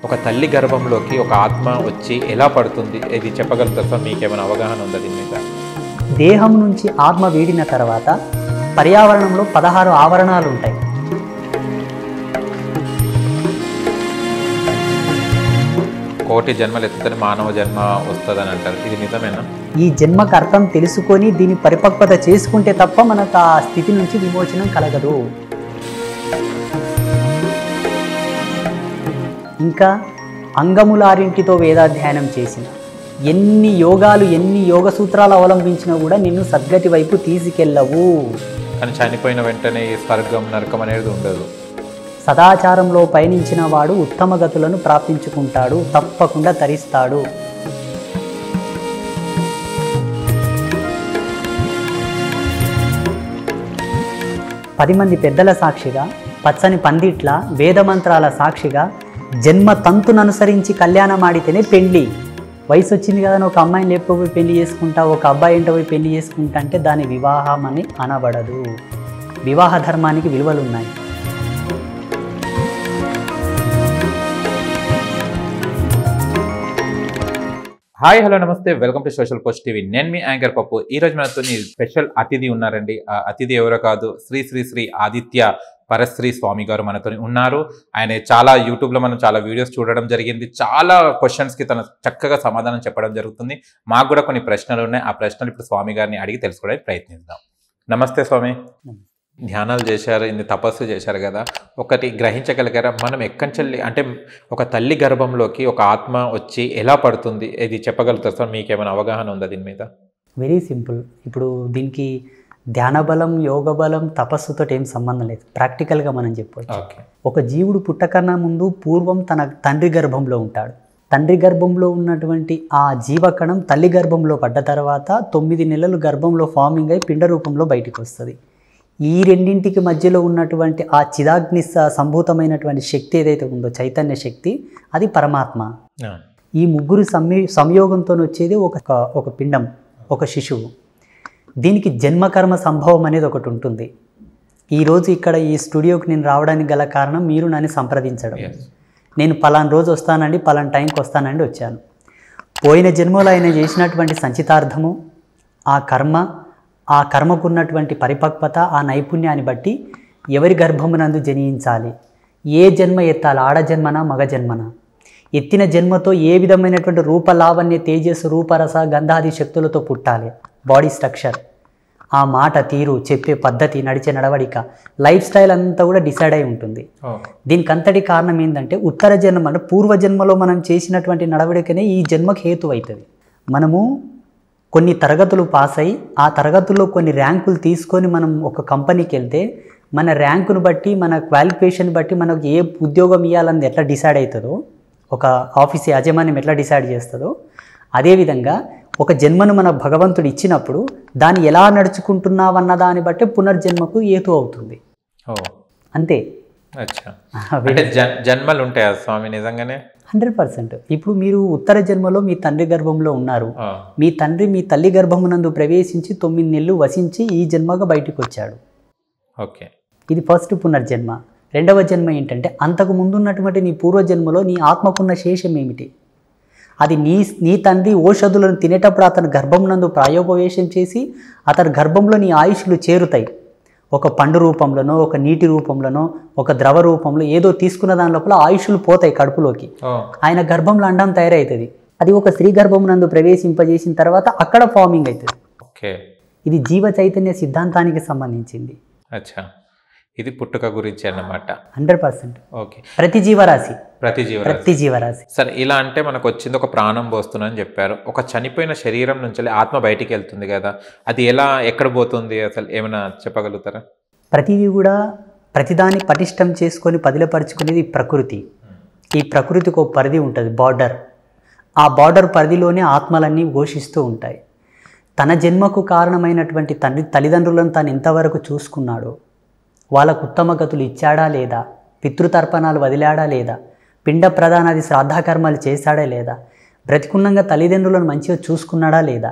ఒక తల్లి గర్భంలోకి ఒక ఆత్మ వచ్చి ఎలా పడుతుంది ఇది చెప్పగలుగుతారు సార్? మీకేమైనా అవగాహన ఉందా దీని మీద? దేహం నుంచి ఆత్మ వీడిన తర్వాత పర్యావరణంలో 16 ఆవరణాలు ఉంటాయి. కోటి జన్మలు ఎత్తుతని మానవ జన్మ వస్తుందని అంటారు, ఇది నిజమేనా? ఈ జన్మకు అర్థం తెలుసుకొని దీని పరిపక్వత చేసుకుంటే తప్ప మనకు ఆ స్థితి నుంచి విమోచనం కలగదు. ఇంకా అంగములారింటితో వేదాధ్యయనం చేసిన ఎన్ని యోగాలు ఎన్ని యోగ సూత్రాలు అవలంబించినా కూడా నిన్ను సద్గతి వైపు తీసుకెళ్ళవు. కానీ చనిపోయిన వెంటనే స్వర్గం నరకం అనేది ఉండదు. సదాచారంలో పయనించిన వాడు ఉత్తమ గతులను ప్రాప్తించుకుంటాడు, తప్పకుండా తరిస్తాడు. పది మంది పెద్దల సాక్షిగా, పచ్చని పందిట్ల వేదమంత్రాల సాక్షిగా జన్మ తంతును అనుసరించి కళ్యాణం ఆడితేనే పెళ్ళి. వయసు వచ్చింది కదా ఒక అమ్మాయిని లేకపోయి పెళ్లి చేసుకుంటా, ఒక అబ్బాయి ఇంట పోయి పెళ్లి చేసుకుంటా అంటే దాని వివాహం అని అనబడదు. వివాహ ధర్మానికి విలువలు ఉన్నాయి. హాయ్ హలో నమస్తే, welcome to social post TV. నేను మీ యాంకర్ పప్పు. ఈ రోజు మనతో స్పెషల్ అతిథి ఉన్నారండి. ఆ అతిథి ఎవరో కాదు, శ్రీ శ్రీ శ్రీ ఆదిత్య పరశ్రీ స్వామి గారు మనతో ఉన్నారు. ఆయన చాలా యూట్యూబ్లో మనం చాలా వీడియోస్ చూడడం జరిగింది. చాలా క్వశ్చన్స్కి తను చక్కగా సమాధానం చెప్పడం జరుగుతుంది. మాకు కూడా కొన్ని ప్రశ్నలు ఉన్నాయి. ఆ ప్రశ్నలు ఇప్పుడు స్వామి గారిని అడిగి తెలుసుకోవడానికి ప్రయత్నిద్దాం. నమస్తే స్వామి. ధ్యానాలు చేశారు, ఇన్ని తపస్సు చేశారు కదా, ఒకటి గ్రహించగలిగారా? మనం ఎక్కంచెల్లి అంటే ఒక తల్లి గర్భంలోకి ఒక ఆత్మ వచ్చి ఎలా పడుతుంది ఇది చెప్పగలుగుతారు సార్? మీకేమైనా అవగాహన ఉందా దీని మీద? Very simple. ఇప్పుడు దీనికి ధ్యాన బలం, యోగ బలం, తపస్సుతో ఏం సంబంధం లేదు. ప్రాక్టికల్గా మనం చెప్పవచ్చు. ఒక జీవుడు పుట్టకన్నా ముందు పూర్వం తన తండ్రి గర్భంలో ఉంటాడు. తండ్రి గర్భంలో ఉన్నటువంటి ఆ జీవకణం తల్లి గర్భంలో పడ్డ తర్వాత 9 నెలలు గర్భంలో ఫార్మింగ్ అయి పిండ రూపంలో బయటికి వస్తుంది. ఈ రెండింటికి మధ్యలో ఉన్నటువంటి ఆ చిదాగ్ని సంభూతమైనటువంటి శక్తి ఏదైతే ఉందో, చైతన్య శక్తి, అది పరమాత్మ. ఈ ముగ్గురు సంయోగంతో వచ్చేది ఒక పిండం, ఒక శిశువు. దీనికి జన్మకర్మ సంభవం అనేది ఒకటి ఉంటుంది. ఈరోజు ఇక్కడ ఈ స్టూడియోకి నేను రావడానికి గల కారణం మీరు నన్ను సంప్రదించడం. నేను పలానా రోజు వస్తానండి, పలానా టైంకి వస్తానండి వచ్చాను. పోయిన జన్మలో ఆయన చేసినటువంటి సంచితార్థము, ఆ కర్మకున్నటువంటి పరిపక్వత, ఆ నైపుణ్యాన్ని బట్టి ఎవరి గర్భమునందు జనించాలి, ఏ జన్మ ఎత్తాలి, ఆడ జన్మన మగ జన్మన, ఎత్తిన జన్మతో ఏ విధమైనటువంటి రూపలావణ్య తేజస్సు రూపరస గంధాది శక్తులతో పుట్టాలి, బాడీ స్ట్రక్చర్, ఆ మాట తీరు, చెప్పే పద్ధతి, నడిచే నడవడిక, లైఫ్ స్టైల్ అంతా కూడా డిసైడ్ అయి ఉంటుంది. దీనికి అంతటి కారణం ఏంటంటే ఉత్తర జన్మ అంటే పూర్వజన్మలో మనం చేసినటువంటి నడవడికనే ఈ జన్మకు హేతు అవుతుంది. మనము కొన్ని తరగతులు పాస్ అయ్యి ఆ తరగతుల్లో కొన్ని ర్యాంకులు తీసుకొని మనం ఒక కంపెనీకి వెళ్తే మన ర్యాంకును బట్టి, మన క్వాలిఫికేషన్ బట్టి మనకు ఏ ఉద్యోగం ఇవ్వాలని ఎట్లా డిసైడ్ అవుతుందో, ఒక ఆఫీస్ యాజమాన్యం ఎట్లా డిసైడ్ చేస్తుందో, అదేవిధంగా ఒక జన్మను మన భగవంతుడు ఇచ్చినప్పుడు దాన్ని ఎలా నడుచుకుంటున్నావన్న దాన్ని బట్టి పునర్జన్మకు హేతు అవుతుంది. అంతే. జన్మలు ఉంటాయా స్వామి నిజంగానే? 100%. ఇప్పుడు మీరు ఉత్తర జన్మలో మీ తండ్రి గర్భంలో ఉన్నారు. మీ తండ్రి మీ తల్లి గర్భమునందు ప్రవేశించి 9 నెలలు వసించి ఈ జన్మగా బయటకు వచ్చాడు. ఓకే, ఇది ఫస్ట్ పునర్జన్మ. రెండవ జన్మ ఏంటంటే అంతకు ముందున్నటువంటి నీ పూర్వజన్మలో నీ ఆత్మకున్న శేషం ఏమిటి, అది నీ తండ్రి ఓషధులను తినేటప్పుడు అతని గర్భమునందు ప్రాయోపవేశం చేసి అతని గర్భంలో నీ ఆయుష్లు చేరుతాయి. ఒక పండు రూపంలోనో, ఒక నీటి రూపంలోనో, ఒక ద్రవ రూపంలో ఏదో తీసుకున్న దాని లోపల ఆయుష్లు పోతాయి కడుపులోకి. ఆయన గర్భంలో అండం తయారవుతుంది. అది ఒక స్త్రీ గర్భమునందు ప్రవేశింపజేసిన తర్వాత అక్కడ ఫార్మింగ్ అవుతుంది. ఇది జీవ చైతన్య సిద్ధాంతానికి సంబంధించింది. ఇది పుట్టుక గురించి అన్నమాట. 100%. ఓకే. ప్రతి జీవరాశి సరే, ఇలా అంటే మనకు వచ్చింది ఒక ప్రాణం పోస్తుందని చెప్పారు. ఒక చనిపోయిన శరీరం నుంచి ఆత్మ బయటికి వెళ్తుంది కదా, అది ఎలా ఎక్కడ పోతుంది అసలు ఏమైనా చెప్పగలుగుతారా? ప్రతిదీ కూడా ప్రతిదాన్ని పటిష్టం చేసుకొని పదిలపరుచుకునేది ప్రకృతి. ఈ ప్రకృతికి ఒక పరిధి ఉంటుంది, బార్డర్. ఆ బార్డర్ పరిధిలోనే ఆత్మలన్నీ ఘోషిస్తూ ఉంటాయి. తన జన్మకు కారణమైనటువంటి తల్లిదండ్రులను తాను ఎంతవరకు చూసుకున్నాడో, వాళ్ళకు ఉత్తమ గతులు ఇచ్చాడా లేదా, పితృతర్పణాలు వదిలాడా లేదా, పిండ ప్రధానాది శ్రాద్ధకర్మాలు చేశాడా లేదా, బ్రతికున్నంగా తల్లిదండ్రులను మంచిగా చూసుకున్నాడా లేదా,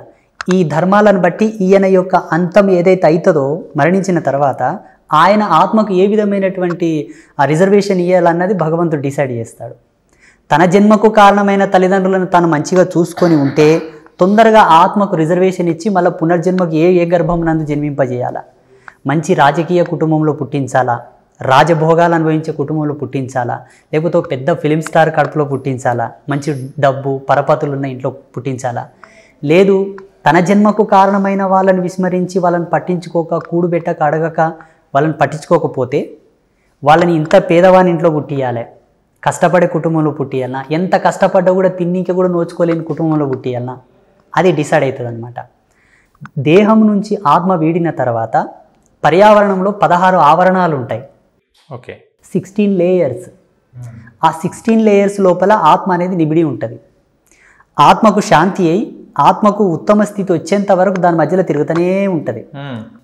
ఈ ధర్మాలను బట్టి ఈయన యొక్క అంతం ఏదైతే అవుతుందో మరణించిన తర్వాత ఆయన ఆత్మకు ఏ విధమైనటువంటి రిజర్వేషన్ ఇవ్వాలన్నది భగవంతుడు డిసైడ్ చేస్తాడు. తన జన్మకు కారణమైన తల్లిదండ్రులను తాను మంచిగా చూసుకొని ఉంటే తొందరగా ఆత్మకు రిజర్వేషన్ ఇచ్చి మళ్ళీ పునర్జన్మకు ఏ గర్భమునందు జన్మింపజేయాలా, మంచి రాజకీయ కుటుంబంలో పుట్టించాలా, రాజభోగాలు అనుభవించే కుటుంబంలో పుట్టించాలా, లేకపోతే ఒక పెద్ద ఫిలిం స్టార్ కడుపులో పుట్టించాలా, మంచి డబ్బు పరపతులు ఉన్న ఇంట్లో పుట్టించాలా, లేదు తన జన్మకు కారణమైన వాళ్ళని విస్మరించి వాళ్ళని పట్టించుకోక కూడుబెట్టక అడగక వాళ్ళని పట్టించుకోకపోతే వాళ్ళని ఇంత పేదవాని ఇంట్లో పుట్టియాలి, కష్టపడే కుటుంబంలో పుట్టియాలనా, ఎంత కష్టపడ్డా కూడా తిన్నీకి కూడా నోచుకోలేని కుటుంబంలో పుట్టియాలనా, అది డిసైడ్ అవుతుంది అనమాట. దేహం నుంచి ఆత్మ వీడిన తర్వాత పర్యావరణంలో 16 ఆవరణాలు ఉంటాయి. Okay, 16 layers. ఆ 16 లేయర్స్ లోపల ఆత్మ అనేది నిబిడి ఉంటుంది. ఆత్మకు శాంతి అయి ఆత్మకు ఉత్తమ స్థితి వచ్చేంత వరకు దాని మధ్యలో తిరుగుతూనే ఉంటుంది.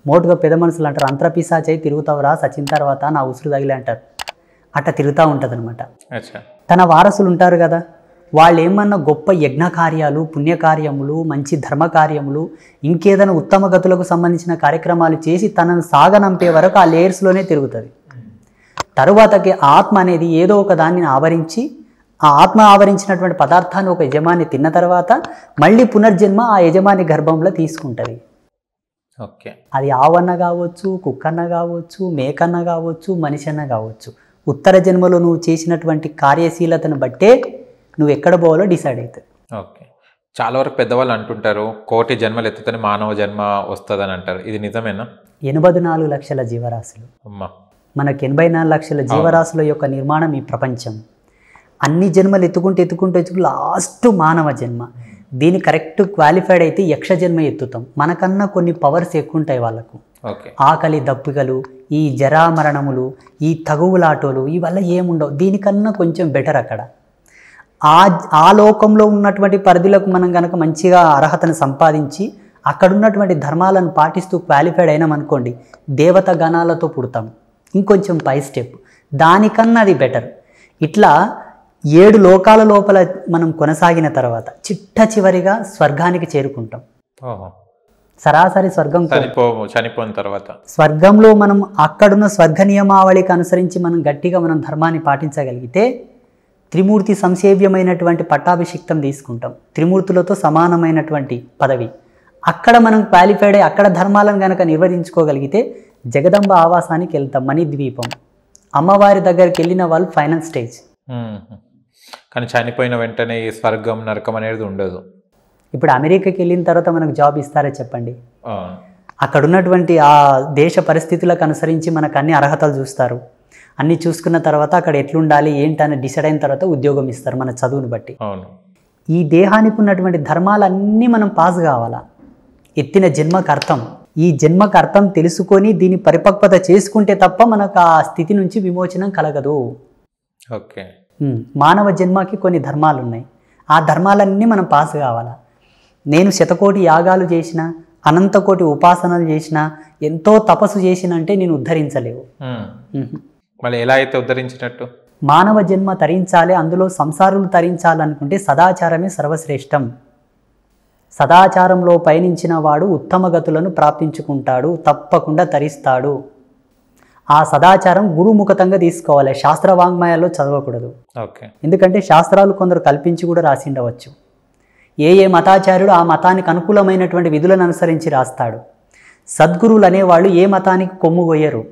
మోటుగా పెద్ద మనుషులు అంటారు, అంతరపిశాచై తిరుగుతావురా సచిన తర్వాత నా ఉసురు తగిలే అంటారు. అట్లా తిరుగుతూ ఉంటుంది అనమాట. తన వారసులు ఉంటారు కదా, వాళ్ళు ఏమన్నా గొప్ప యజ్ఞ కార్యాలు, పుణ్యకార్యములు, మంచి ధర్మకార్యములు, ఇంకేదైనా ఉత్తమ గతులకు సంబంధించిన కార్యక్రమాలు చేసి తనను సాగనంపే వరకు ఆ లేయర్స్లోనే తిరుగుతుంది. తరువాతకి ఆత్మ అనేది ఏదో ఒక దాన్ని ఆవరించి, ఆ ఆత్మ ఆవరించినటువంటి పదార్థాన్ని ఒక యజమాని తిన్న తర్వాత మళ్ళీ పునర్జన్మ ఆ యజమాని గర్భంలో తీసుకుంటుంది. ఓకే, అది ఆవన్న కావచ్చు, కుక్కన్న కావచ్చు, మేకన్న కావచ్చు, మనిషి అన్న కావచ్చు. ఉత్తర జన్మలో నువ్వు చేసినటువంటి కార్యశీలతను బట్టే నువ్వు ఎక్కడ పోవాలో డిసైడ్ అవుతుంది. ఓకే, చాలా వరకు పెద్దవాళ్ళు అంటుంటారు 1,000,000 జన్మలు ఎత్తుతనే మానవ జన్మ వస్తుందని అంటారు. ఇది నిజమేనా? 84 లక్షల జీవరాశులు. అమ్మా, మనకు 84 లక్షల జీవరాశుల యొక్క నిర్మాణం ఈ ప్రపంచం. అన్ని జన్మలు ఎత్తుకుంటూ లాస్ట్ మానవ జన్మ. దీని కరెక్ట్ క్వాలిఫైడ్ అయితే యక్ష జన్మ ఎత్తుతాం. మనకన్నా కొన్ని పవర్స్ ఎక్కువ ఉంటాయి వాళ్ళకు. ఆకలి దప్పికలు, ఈ జరామరణములు, ఈ తగువులాటోలు ఇవల్ల ఏముండవు. దీనికన్నా కొంచెం బెటర్ అక్కడ. ఆ లోకంలో ఉన్నటువంటి పరిధులకు మనం కనుక మంచిగా అర్హతను సంపాదించి అక్కడ ఉన్నటువంటి ధర్మాలను పాటిస్తూ క్వాలిఫైడ్ అయినామనుకోండి, దేవత గణాలతో పుడతాం. ఇంకొంచెం పై స్టెప్, దానికన్నా అది బెటర్. ఇట్లా 7 లోకాల లోపల మనం కొనసాగిన తర్వాత చివరిగా స్వర్గానికి చేరుకుంటాం. సరాసరి స్వర్గం చనిపోయిన తర్వాత స్వర్గంలో మనం అక్కడున్న స్వర్గ నియమావళికి అనుసరించి మనం గట్టిగా మనం ధర్మాన్ని పాటించగలిగితే త్రిమూర్తి సంసేవ్యమైనటువంటి పట్టాభిషిక్తం తీసుకుంటాం. త్రిమూర్తులతో సమానమైనటువంటి పదవి. అక్కడ మనం క్వాలిఫైడ్ అయ్యి అక్కడ ధర్మాలను కనుక నిర్వహించుకోగలిగితే జగదంబ ఆవాసానికి వెళ్తాం, మణిద్వీపం. అమ్మవారి దగ్గరికి వెళ్ళిన వాళ్ళు ఫైనల్ స్టేజ్. కానీ చనిపోయిన వెంటనే ఈ స్వర్గం నరకం అనేది ఉండదు. ఇప్పుడు అమెరికాకి వెళ్ళిన తర్వాత మనకు జాబ్ ఇస్తారా చెప్పండి? అక్కడ ఉన్నటువంటి ఆ దేశ పరిస్థితులకు అనుసరించి మనకు అన్ని అర్హతలు చూస్తారు. అన్నీ చూసుకున్న తర్వాత అక్కడ ఎట్లుండాలి ఏంటని డిసైడ్ అయిన తర్వాత ఉద్యోగం ఇస్తారు మన చదువుని బట్టి. ఈ దేహానికి ఉన్నటువంటి ధర్మాలన్నీ మనం పాస్ కావాలా. ఎత్తిన జన్మకు అర్థం, ఈ జన్మకు అర్థం తెలుసుకొని దీని పరిపక్వత చేసుకుంటే తప్ప మనకు ఆ స్థితి నుంచి విమోచనం కలగదు. ఓకే, మానవ జన్మకి కొన్ని ధర్మాలు ఉన్నాయి. ఆ ధర్మాలన్నీ మనం పాస్ కావాలా. నేను 100,000,000 యాగాలు చేసిన, అనంతకోటి ఉపాసనలు చేసిన, ఎంతో తపస్సు చేసిన అంటే నేను ఉద్ధరించలేవు. మళ్ళీ ఎలా అయితే ఉద్ధరించినట్టు? మానవ జన్మ తరించాలి, అందులో సంసారులు తరించాలనుకుంటే సదాచారమే సర్వశ్రేష్టం. సదాచారంలో పయనించిన వాడు ఉత్తమ గతులను ప్రాప్తించుకుంటాడు, తప్పకుండా తరిస్తాడు. ఆ సదాచారం గురుముఖతంగా తీసుకోవాలి, శాస్త్రవాంగ్మయాల్లో చదవకూడదు. ఎందుకంటే శాస్త్రాలు కొందరు కల్పించి కూడా రాసిండవచ్చు. ఏ మతాచార్యుడు ఆ మతానికి అనుకూలమైనటువంటి విధులను అనుసరించి రాస్తాడు. సద్గురువులు అనేవాళ్ళు ఏ మతానికి కొమ్ముగొయ్యరు,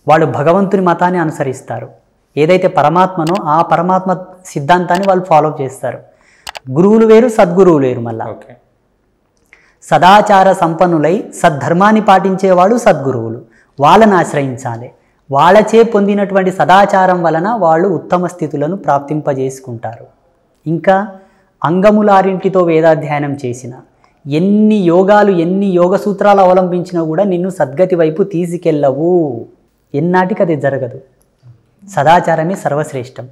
వాళ్ళు భగవంతుని మతాన్ని అనుసరిస్తారు. ఏదైతే పరమాత్మనో ఆ పరమాత్మ సిద్ధాంతాన్ని వాళ్ళు ఫాలో చేస్తారు. గురువులు వేరు, సద్గురువులు వేరు. మళ్ళా సదాచార సంపన్నులై సద్ధర్మాన్ని పాటించేవాడు సద్గురువులు, వాళ్ళని ఆశ్రయించాలి. వాళ్ళచే పొందినటువంటి సదాచారం వలన వాళ్ళు ఉత్తమ స్థితులను ప్రాప్తింపజేసుకుంటారు. ఇంకా అంగములారింటితో వేదాధ్యయనం చేసిన, ఎన్ని యోగాలు ఎన్ని యోగ సూత్రాలు అవలంబించినా కూడా నిన్ను సద్గతి వైపు తీసుకెళ్ళవు. ఎన్నాటికి అది జరగదు. సదాచారమే సర్వశ్రేష్టం.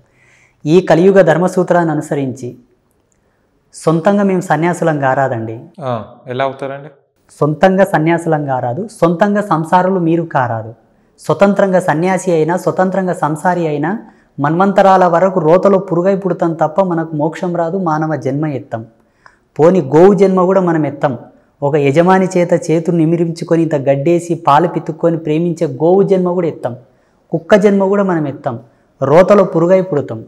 ఈ కలియుగ ధర్మసూత్రాన్ని అనుసరించి సొంతంగా మేము సన్యాసులం కారాదండి. ఎలా అవుతారండి? సొంతంగా సన్యాసులం కారాదు, సొంతంగా సంసారులు మీరు కారాదు. స్వతంత్రంగా సన్యాసి అయినా స్వతంత్రంగా సంసారి అయినా మన్వంతరాల వరకు రోతలో పురుగై పుడతాం తప్ప మనకు మోక్షం రాదు, మానవ జన్మ ఎత్తాం. పోని గోవు జన్మ కూడా మనం ఎత్తాం. ఒక యజమాని చేత చేతులు నిమిరించుకొని ఇంత గడ్డేసి పాలు పితుక్కొని ప్రేమించే గోవు జన్మ కూడా ఎత్తాం. కుక్క జన్మ కూడా మనం ఎత్తాం. రోతలో పురుగై పుడతాం.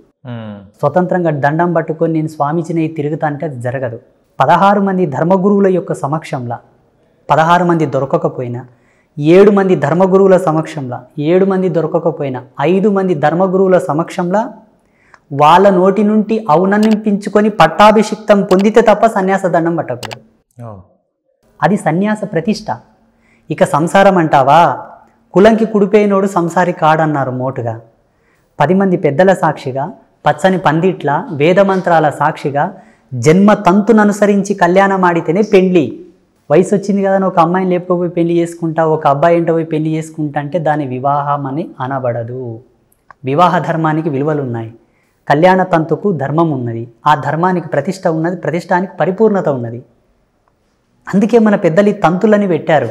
స్వతంత్రంగా దండం పట్టుకొని నేను స్వామీజీని తిరుగుతా అంటే అది జరగదు. 16 మంది ధర్మగురువుల యొక్క సమక్షంలో 16 మంది దొరకకపోయినా 7 మంది ధర్మగురువుల సమక్షంలో 7 మంది దొరకకపోయినా 5 మంది ధర్మగురువుల సమక్షంలో వాళ్ళ నోటి నుండి అవుననిపించుకొని పట్టాభిషిక్తం పొందితే తప్ప సన్యాస దండం పట్టకూడదు. అది సన్యాస ప్రతిష్ట. ఇక సంసారం అంటావా, కులంకి కుడిపోయినోడు సంసారి కాడన్నారు మోటుగా. 10 మంది పెద్దల సాక్షిగా, పచ్చని పందిట్ల వేదమంత్రాల సాక్షిగా జన్మ తంతును అనుసరించి కళ్యాణం ఆడితేనే పెండ్లి. వయసు వచ్చింది కదా ఒక అమ్మాయిని లేపుకోపోయి పెళ్లి చేసుకుంటా, ఒక అబ్బాయి ఇంట పోయి పెళ్లి చేసుకుంటా అంటే దాని వివాహం అని అనబడదు. వివాహ ధర్మానికి విలువలు ఉన్నాయి, కళ్యాణ తంతుకు ధర్మం ఉన్నది, ఆ ధర్మానికి ప్రతిష్ట ఉన్నది, ప్రతిష్టానికి పరిపూర్ణత ఉన్నది. అందుకే మన పెద్దలు ఈ తంతులని పెట్టారు.